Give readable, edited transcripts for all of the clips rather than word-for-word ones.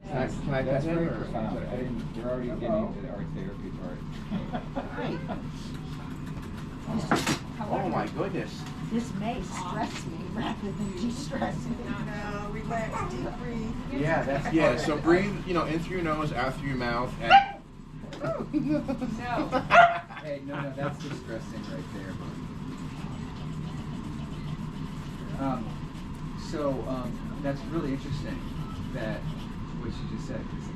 Can I That's pet him? very Or profound. We're already getting into the art therapy part. Oh my goodness. This may stress me rather than de-stress me. No, relax, deep breathe. Yeah, that's Yeah, so breathe, in through your nose, out through your mouth, and No. Hey, no, that's distressing right there. That's really interesting that what you just said, because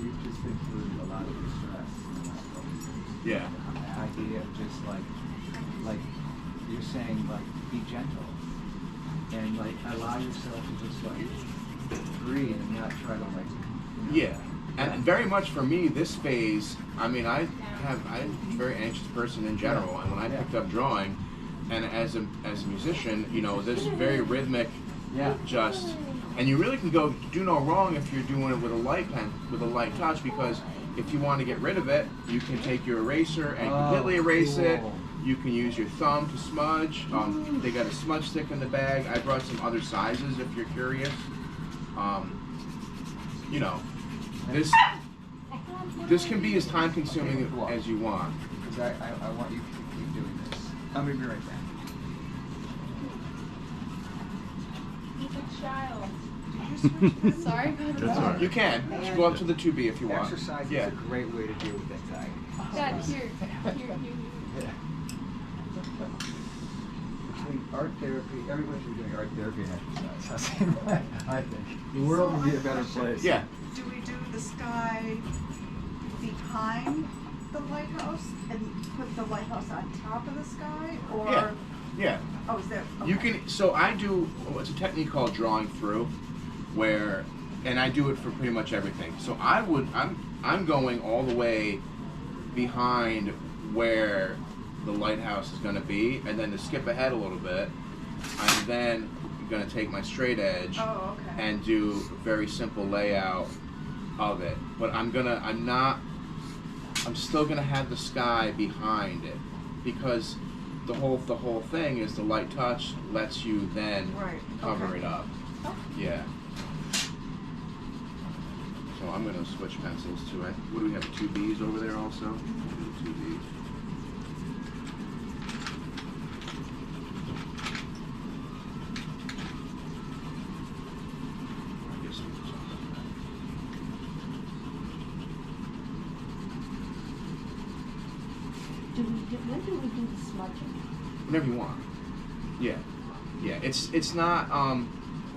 we've just been through a lot of distress in the last couple of years. Yeah. The idea of just like you're saying, like, be gentle and like allow yourself to just like breathe and not try to like. yeah. And very much for me, this phase, I'm a very anxious person in general, and when I picked up drawing, and as a musician, this very rhythmic, and you really can do no wrong if you're doing it with a light pen, with a light touch, because if you want to get rid of it, you can take your eraser and completely erase it. You can use your thumb to smudge. They got a smudge stick in the bag. I brought some other sizes if you're curious. This can be as time consuming as you want. Because I want you to keep doing this. I'm going to be right back. He's a child. Sorry. That's all right. You can. Just go up to the 2B if you want. Exercise is a great way to deal with anxiety. Dad, here. Yeah. Between art therapy, everybody should be doing art therapy and exercise. I think the world would be a better place. Yeah. Do we do the sky behind the lighthouse and put the lighthouse on top of the sky, or? Yeah. Oh, is that? Okay. You can. So I do. It's a technique called drawing through, and I do it for pretty much everything. So I'm going all the way behind where the lighthouse is going to be, and then to skip ahead a little bit, I'm then going to take my straight edge and do a very simple layout of it. But I'm still going to have the sky behind it, because the whole thing is the light touch lets you then cover it up. Yeah. So I'm going to switch pencils to it. What do we have? 2Bs over there also? 2Bs. When do we do the smudging? Whenever you want. Yeah. It's not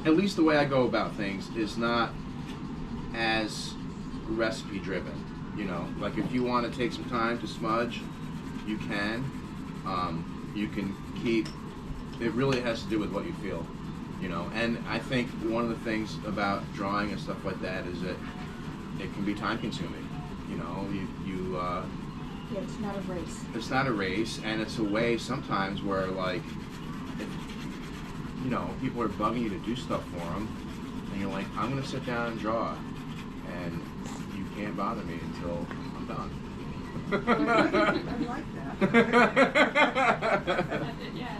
at least the way I go about things is not as recipe driven. Like if you want to take some time to smudge, you can. You can keep. It really has to do with what you feel. And I think one of the things about drawing and stuff like that is that it can be time consuming. Yeah, it's not a race. It's not a race, and it's a way sometimes where, like, people are bugging you to do stuff for them, and you're like, I'm going to sit down and draw, and you can't bother me until I'm done. I like that. Yeah.